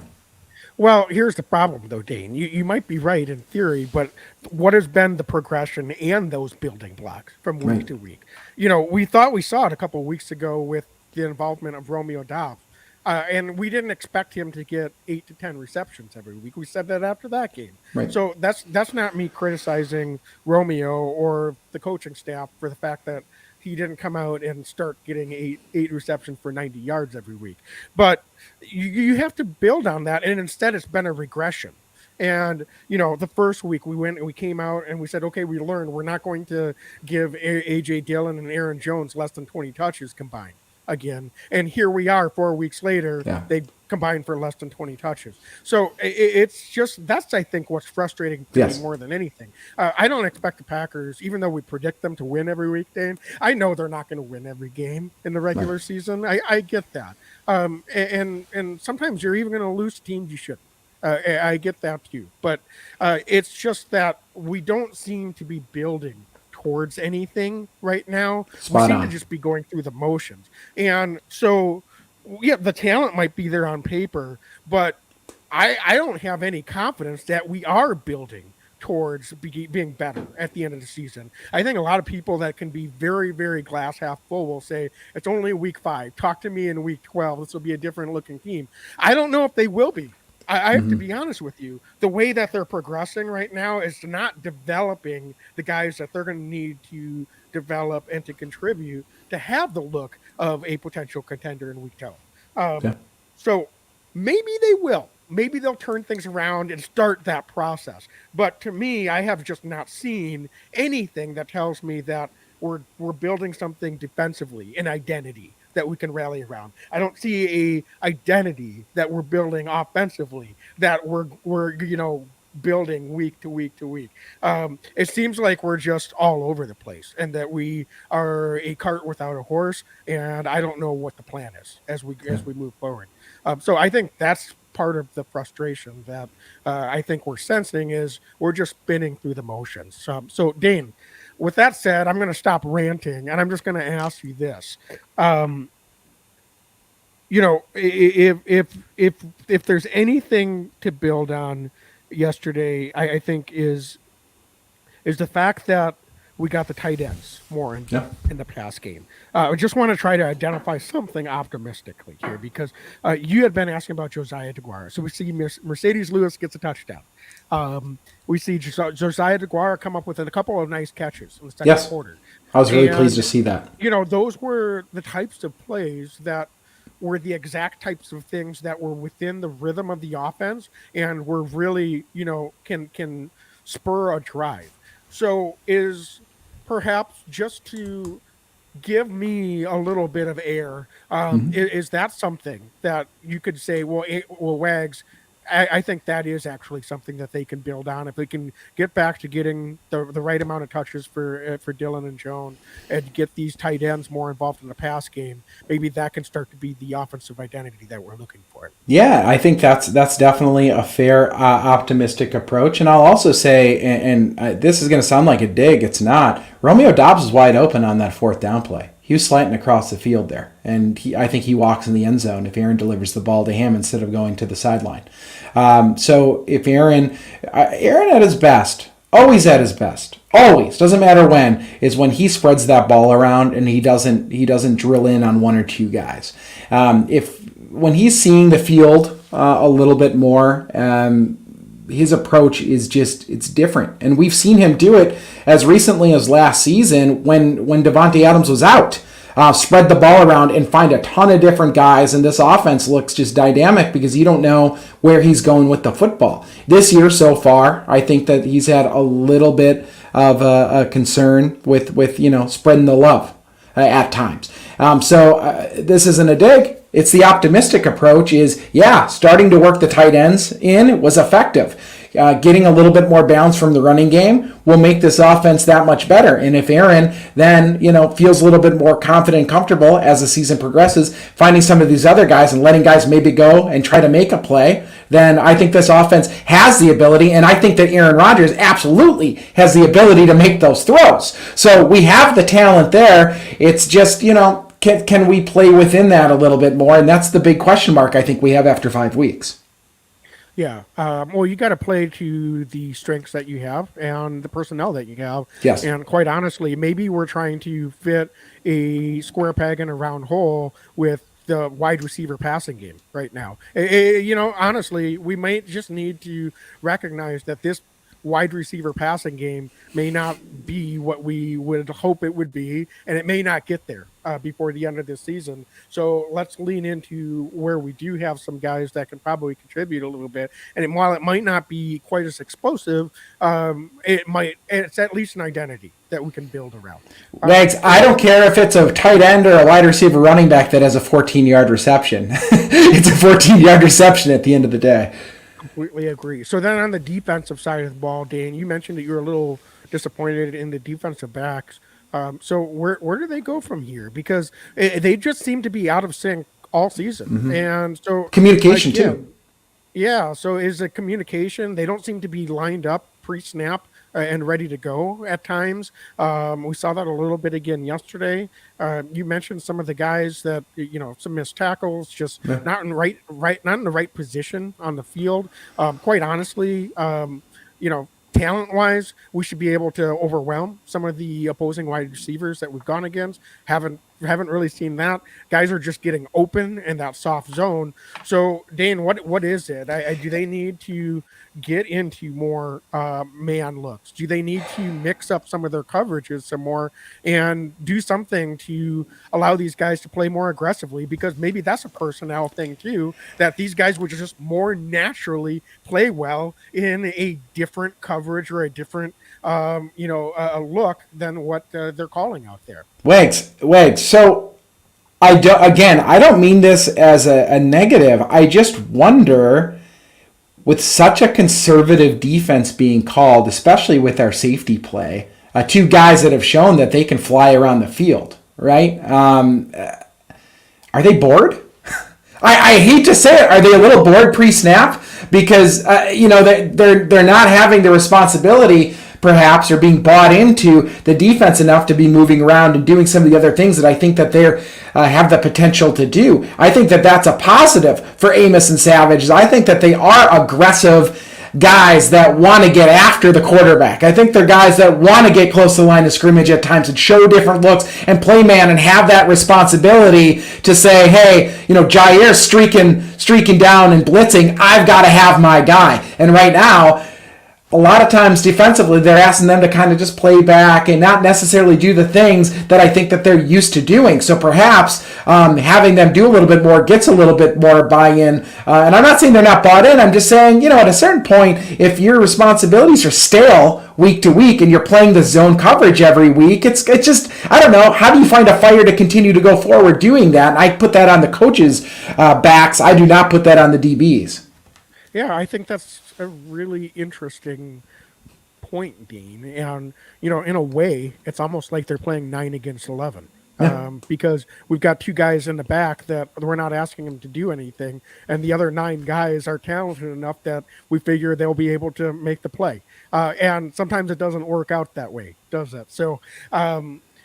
Well, here's the problem, though, Dane. You might be right in theory, but what has been the progression and those building blocks from week to week? We thought we saw it a couple of weeks ago with the involvement of Romeo Dobbs, and we didn't expect him to get 8 to 10 receptions every week. We said that after that game. Right. So that's not me criticizing Romeo or the coaching staff for the fact that he didn't come out and start getting eight receptions for 90 yards every week. But you have to build on that, and instead it's been a regression. And, the first week we came out and we said, okay, we learned we're not going to give A.J. Dillon and Aaron Jones less than 20 touches combined again. And here we are 4 weeks later, They combined for less than 20 touches. So it's just, that's, I think, what's frustrating to me more than anything. I don't expect the Packers, even though we predict them to win every week, Dane, I know they're not going to win every game in the regular season. I get that. And sometimes you're even going to lose teams you shouldn't. I get that too. But it's just that we don't seem to be building towards anything right now. We seem to just be going through the motions. And so, the talent might be there on paper, but I don't have any confidence that we are building towards being better at the end of the season. I think a lot of people that can be very, very glass half full will say, it's only week 5. Talk to me in week 12. This will be a different looking team. I don't know if they will be. I have to be honest with you. The way that they're progressing right now is not developing the guys that they're going to need to develop and to contribute to have the look of a potential contender in week 12. So maybe they will. Maybe they'll turn things around and start that process. But to me, I have just not seen anything that tells me that we're building something defensively, an identity that we can rally around. I don't see a identity that we're building offensively, that we're building week to week to week. It seems like we're just all over the place and that we are a cart without a horse, and I don't know what the plan is as we move forward. So I think that's part of the frustration that I think we're sensing is we're just spinning through the motions. So Dane, with that said, I'm going to stop ranting and I'm just going to ask you this. If there's anything to build on yesterday, I think is the fact that we got the tight ends more in the pass game. I just want to try to identify something optimistically here because you had been asking about Josiah DeGuara. So we see Mercedes Lewis gets a touchdown. We see Josiah DeGuara come up with a couple of nice catches in the second quarter. I was really pleased to see that. Those were the types of plays that were the exact types of things that were within the rhythm of the offense and were really, can spur a drive. So is perhaps just to give me a little bit of air, is that something that you could say, well, Wags, I think that is actually something that they can build on if they can get back to getting the right amount of touches for Dillon and Jones and get these tight ends more involved in the pass game. Maybe that can start to be the offensive identity that we're looking for. Yeah, I think that's definitely a fair, optimistic approach. And I'll also say, and this is going to sound like a dig, it's not. Romeo Dobbs was wide open on that 4th down play. He was slanting across the field there, and I think he walks in the end zone if Aaron delivers the ball to him instead of going to the sideline. So if Aaron at his best, always at his best, always, doesn't matter when, is when he spreads that ball around and he doesn't drill in on 1 or 2 guys. When he's seeing the field a little bit more, his approach is it's different. And we've seen him do it as recently as last season when Davante Adams was out. Spread the ball around and find a ton of different guys, and this offense looks just dynamic because you don't know where he's going with the football. This year so far, I think that he's had a little bit of a concern with spreading the love at times. So this isn't a dig. It's the optimistic approach is, starting to work the tight ends in was effective. getting a little bit more balance from the running game will make this offense that much better. And if Aaron then, feels a little bit more confident and comfortable as the season progresses, finding some of these other guys and letting guys maybe go and try to make a play, then I think this offense has the ability, and I think that Aaron Rodgers absolutely has the ability to make those throws. So we have the talent there. It's just, can we play within that a little bit more? And that's the big question mark I think we have after 5 weeks. Yeah. Well, you got to play to the strengths that you have and the personnel that you have. Yes. And quite honestly, maybe we're trying to fit a square peg in a round hole with the wide receiver passing game right now. Honestly, we might just need to recognize that this wide receiver passing game may not be what we would hope it would be, and it may not get there before the end of this season. So let's lean into where we do have some guys that can probably contribute a little bit. And while it might not be quite as explosive, it's at least an identity that we can build around. Wags, I don't care if it's a tight end or a wide receiver running back that has a 14-yard reception. It's a 14-yard reception at the end of the day. Completely agree. So then on the defensive side of the ball, Dan, you mentioned that you were a little disappointed in the defensive backs. So where do they go from here? Because they just seem to be out of sync all season. Mm-hmm. And so communication too. Yeah. So is it communication? They don't seem to be lined up pre-snap and ready to go at times. We saw that a little bit again yesterday. You mentioned some of the guys that, some missed tackles, just not in the right position on the field. Quite honestly, talent-wise, we should be able to overwhelm some of the opposing wide receivers that we've gone against. Haven't really seen that. Guys are just getting open in that soft zone. So, Dane, what is it? Do they need to get into more man looks? Do they need to mix up some of their coverages some more and do something to allow these guys to play more aggressively? Because maybe that's a personnel thing too, that these guys would just more naturally play well in a different coverage or a different a look than what they're calling out there. Wags. So I don't mean this as a negative. I just wonder, with such a conservative defense being called, especially with our safety play, two guys that have shown that they can fly around the field, right? Are they bored? I hate to say it. Are they a little bored pre-snap? Because, they're not having the responsibility, perhaps, or being bought into the defense enough to be moving around and doing some of the other things that I think that they have the potential to do. I think that that's a positive for Amos and Savage. I think that they are aggressive guys that want to get after the quarterback. I think they're guys that want to get close to the line of scrimmage at times and show different looks and play man and have that responsibility to say, hey, Jair's streaking down and blitzing. I've got to have my guy. And right now, a lot of times defensively, they're asking them to kind of just play back and not necessarily do the things that I think that they're used to doing. So perhaps having them do a little bit more gets a little bit more buy-in. And I'm not saying they're not bought in. I'm just saying, at a certain point, if your responsibilities are stale week to week and you're playing the zone coverage every week, it's just, I don't know, how do you find a fire to continue to go forward doing that? And I put that on the coaches' backs. I do not put that on the DBs. Yeah, I think that's a really interesting point, Dean. And, in a way, it's almost like they're playing 9 against 11. Yeah. Because we've got two guys in the back that we're not asking them to do anything. And the other 9 guys are talented enough that we figure they'll be able to make the play. And sometimes it doesn't work out that way, does it? So,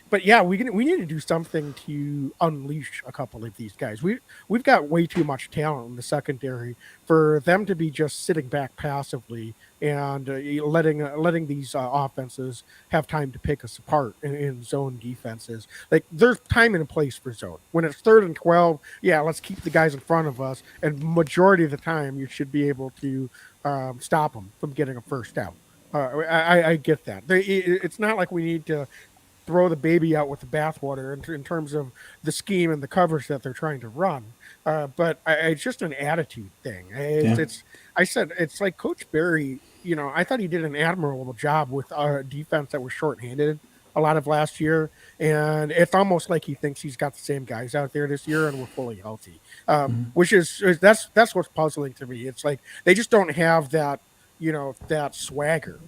but yeah, we need to do something to unleash a couple of these guys. We've got way too much talent in the secondary for them to be just sitting back passively and letting these offenses have time to pick us apart in zone defenses. Like, there's time and a place for zone. When it's 3rd and 12, yeah, let's keep the guys in front of us. And majority of the time, you should be able to stop them from getting a first down. I get that. It's not like we need to throw the baby out with the bathwater in terms of the scheme and the coverage that they're trying to run. But it's just an attitude thing. It's like Coach Barry, I thought he did an admirable job with a defense that was shorthanded a lot of last year. And it's almost like he thinks he's got the same guys out there this year and we're fully healthy, which is that's what's puzzling to me. It's like they just don't have that that swagger.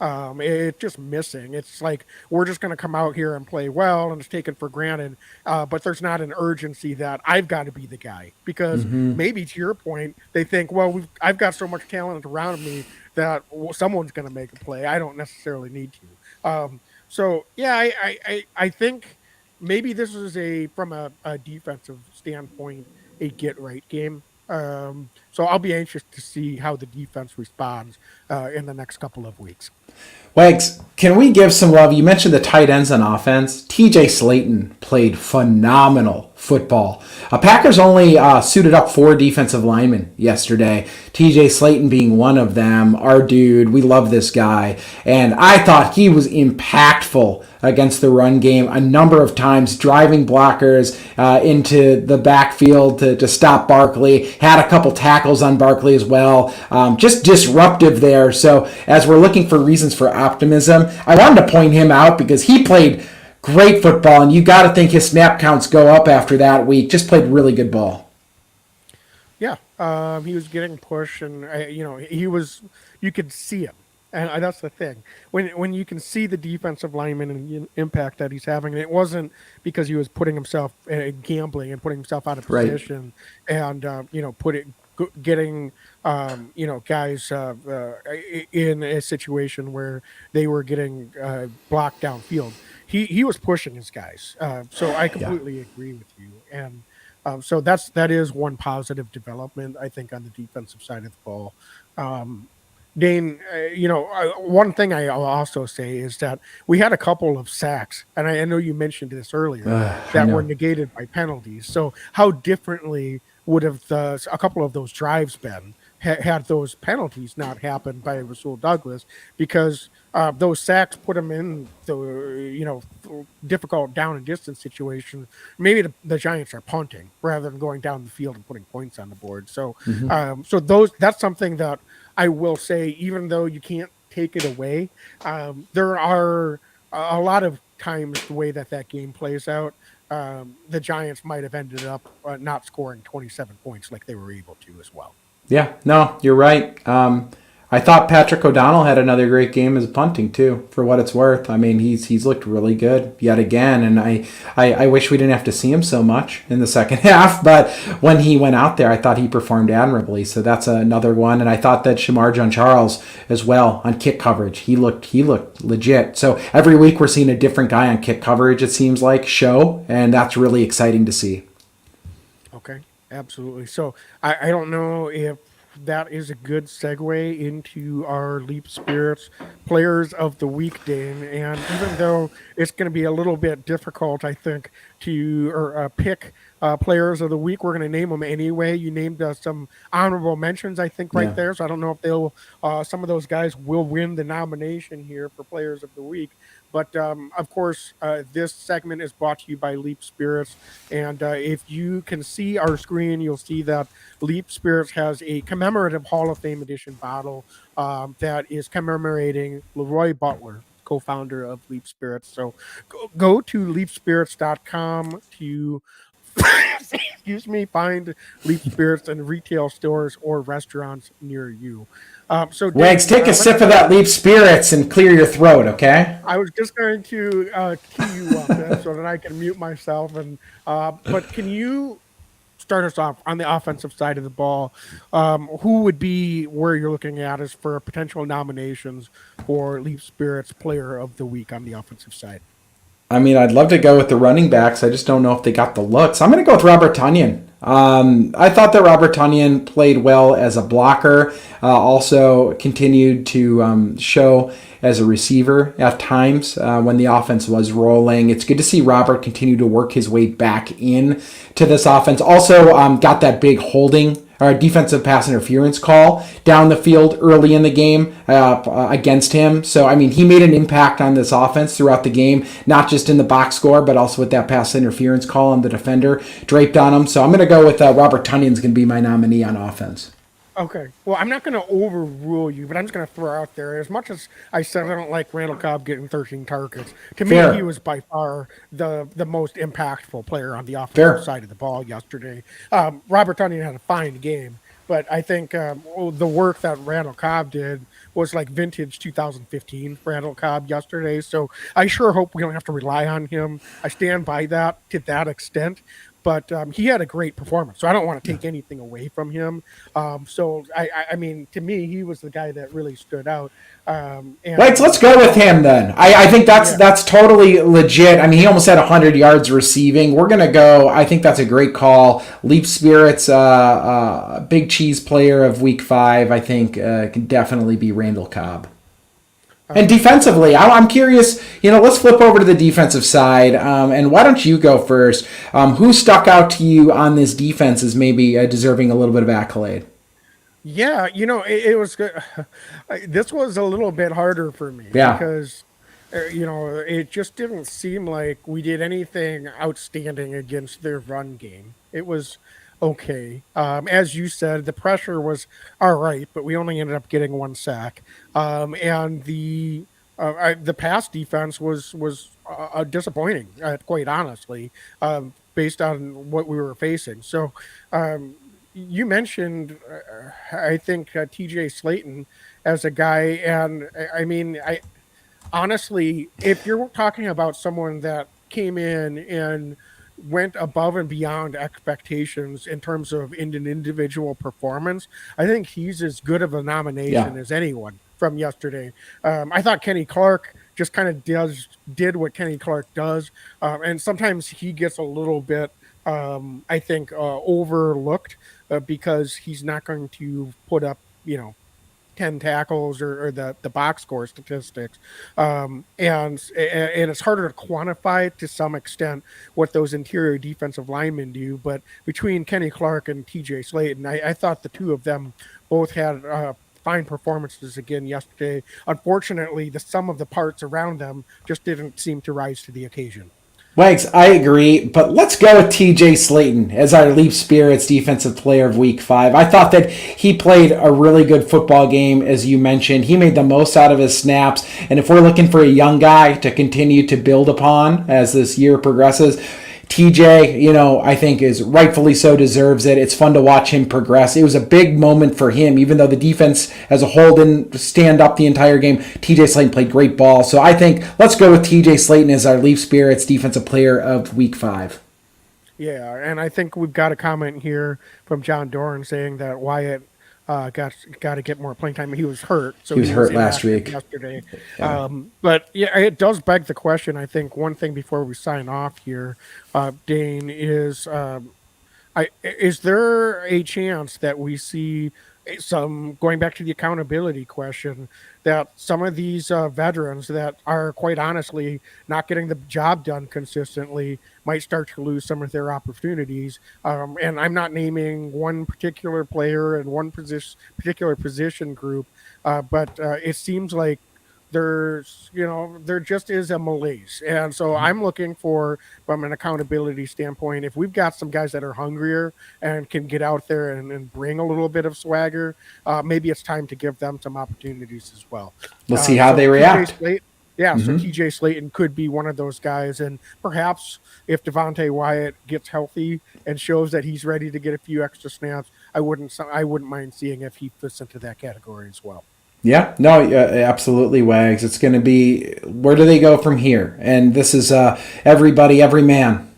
It's just missing. It's like we're just going to come out here and play well, and it's taken for granted. But there's not an urgency that I've got to be the guy, because maybe to your point, they think, well, I've got so much talent around me that someone's going to make a play. I don't necessarily need to. So yeah, I think maybe this is from a defensive standpoint, a get right game. So I'll be anxious to see how the defense responds in the next couple of weeks. Wags, can we give some love? You mentioned the tight ends on offense. TJ Slayton played phenomenal football. Packers only suited up 4 defensive linemen yesterday. TJ Slayton being one of them. Our dude, we love this guy. And I thought he was impactful against the run game a number of times, driving blockers into the backfield to stop Barkley. Had a couple tackles on Barkley as well. Just disruptive there. So as we're looking for reasons for optimism, I wanted to point him out because he played great football, and you got to think his snap counts go up after that week. Just played really good ball. Yeah, he was getting pushed, and you could see him. And that's the thing. When you can see the defensive lineman and the impact that he's having, and it wasn't because he was putting himself gambling and putting himself out of position, and getting guys in a situation where they were getting blocked downfield. He was pushing his guys. So I completely agree with you. And so that is one positive development, I think, on the defensive side of the ball. Dane, one thing I'll also say is that we had a couple of sacks, and I know you mentioned this earlier, that were negated by penalties. So how differently would have a couple of those drives been had those penalties not happened by Rasul Douglas? Because those sacks put him in the difficult down and distance situation. Maybe the Giants are punting rather than going down the field and putting points on the board. So that's something that I will say, even though you can't take it away, there are a lot of times the way that game plays out, the Giants might have ended up not scoring 27 points like they were able to as well. Yeah, no, you're right. I thought Patrick O'Donnell had another great game as punting too, for what it's worth. I mean, he's looked really good yet again, and I wish we didn't have to see him so much in the second half, but when he went out there, I thought he performed admirably, so that's another one. And I thought that Shamar Jean-Charles as well on kick coverage, he looked legit. So every week we're seeing a different guy on kick coverage, it seems like, and that's really exciting to see. Okay, absolutely. So I don't know if that is a good segue into our Leap Spirits Players of the Week, Dane. And even though it's going to be a little bit difficult, I think, to pick Players of the Week, we're going to name them anyway. You named some honorable mentions, I think, right there. So I don't know if some of those guys will win the nomination here for Players of the Week. But, of course, this segment is brought to you by Leap Spirits. And if you can see our screen, you'll see that Leap Spirits has a commemorative Hall of Fame edition bottle that is commemorating Leroy Butler, co-founder of Leap Spirits. So go to leapspirits.com to find Leap Spirits in retail stores or restaurants near you. So Wags, take a sip of that Leap Spirits and clear your throat, okay? I was just going to key you up so that I can mute myself. But can you start us off on the offensive side of the ball? Who would be where you're looking at as for potential nominations for Leap Spirits Player of the Week on the offensive side? I mean, I'd love to go with the running backs. I just don't know if they got the looks. I'm going to go with Robert Tonyan. I thought that Robert Tonyan played well as a blocker, also continued to show as a receiver at times when the offense was rolling. It's good to see Robert continue to work his way back in to this offense. Also got that big holding or defensive pass interference call down the field early in the game against him. So, I mean, he made an impact on this offense throughout the game, not just in the box score, but also with that pass interference call and the defender draped on him. So I'm going to go with Robert Tonyan's going to be my nominee on offense. Okay. Well, I'm not going to overrule you, but I'm just going to throw out there, as much as I said I don't like Randall Cobb getting 13 targets, to me, he was by far the most impactful player on the offensive side of the ball yesterday. Robert Tonyan had a fine game, But I think the work that Randall Cobb did was like vintage 2015 Randall Cobb yesterday. So I sure hope we don't have to rely on him. I stand by that to that extent. But he had a great performance, so I don't want to take anything away from him. So I mean, to me, he was the guy that really stood out. Let's go with him then. I think that's totally legit. I mean, he almost had 100 yards receiving. We're gonna go. I think that's a great call. Leaf Spirits, big cheese player of Week 5. I think can definitely be Randall Cobb. And defensively, I'm curious. Let's flip over to the defensive side. And why don't you go first? Who stuck out to you on this defense as maybe deserving a little bit of accolade? Yeah, it was good. This was a little bit harder for me Yeah. because, it just didn't seem like we did anything outstanding against their run game. It was okay. As you said, the pressure was all right, but we only ended up getting one sack. And the pass defense was disappointing, quite honestly, based on what we were facing. So. You mentioned, I think, TJ Slayton as a guy, and I mean, I honestly, if you're talking about someone that came in and went above and beyond expectations in terms of an individual performance, I think he's as good of a nomination as anyone from yesterday. I thought Kenny Clark just kind of did what Kenny Clark does, and sometimes he gets a little bit, I think, overlooked because he's not going to put up, 10 tackles or the box score statistics. And it's harder to quantify to some extent what those interior defensive linemen do. But between Kenny Clark and TJ Slayton, I thought the two of them both had fine performances again yesterday. Unfortunately, the sum of the parts around them just didn't seem to rise to the occasion. Wags, I agree, but let's go with TJ Slayton as our Leaf Spirits Defensive Player of Week 5. I thought that he played a really good football game, as you mentioned. He made the most out of his snaps, and if we're looking for a young guy to continue to build upon as this year progresses, TJ, I think is rightfully so deserves it. It's fun to watch him progress. It was a big moment for him, even though the defense as a whole didn't stand up the entire game. TJ Slayton played great ball. So I think let's go with TJ Slayton as our Leaf Spirits Defensive Player of Week 5. Yeah, and I think we've got a comment here from John Doran saying that Wyatt got to get more playing time. He was hurt, so he was hurt last week. Yesterday, Yeah. but yeah, it does beg the question. I think one thing before we sign off here, Dane, is there a chance that we see some, going back to the accountability question, that some of these veterans that are quite honestly not getting the job done consistently might start to lose some of their opportunities? And I'm not naming one particular player and one particular position group, but it seems like there just is a malaise. And so I'm looking for, from an accountability standpoint, if we've got some guys that are hungrier and can get out there and bring a little bit of swagger, maybe it's time to give them some opportunities as well. We'll see how they react. So TJ Slayton could be one of those guys. And perhaps if Devontae Wyatt gets healthy and shows that he's ready to get a few extra snaps, I wouldn't mind seeing if he fits into that category as well. Yeah, no, absolutely, Wags. It's going to be, where do they go from here? And this is every man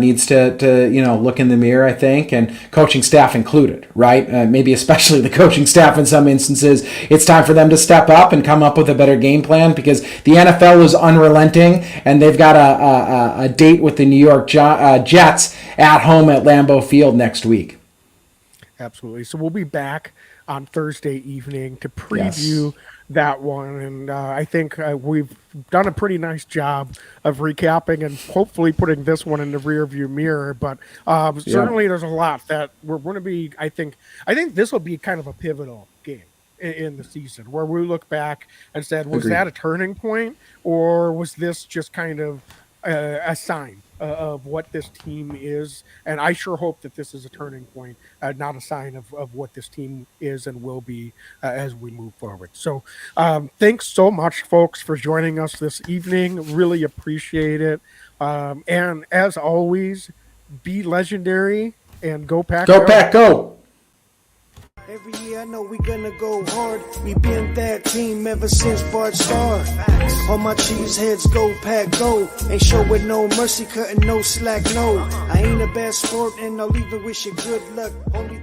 needs to look in the mirror, I think, and coaching staff included, right? Maybe especially the coaching staff in some instances. It's time for them to step up and come up with a better game plan, because the NFL is unrelenting, and they've got a date with the New York Jets at home at Lambeau Field next week. Absolutely. So we'll be back on Thursday evening to preview that one. And I think we've done a pretty nice job of recapping and hopefully putting this one in the rearview mirror. But certainly there's a lot that we're going to be, I think this will be kind of a pivotal game in the season, where we look back and said, was that a turning point, or was this just kind of a sign of what this team is? And I sure hope that this is a turning point, not a sign of what this team is and will be as we move forward. So thanks so much, folks, for joining us this evening. Really appreciate it. And as always, be legendary and go Pack. Go Pack, go! Every year I know we gonna go hard. We been that team ever since Bart started. All my cheese heads go pack go. Ain't showing no mercy, cutting no slack, no. I ain't a bad sport and I'll even wish you good luck. Only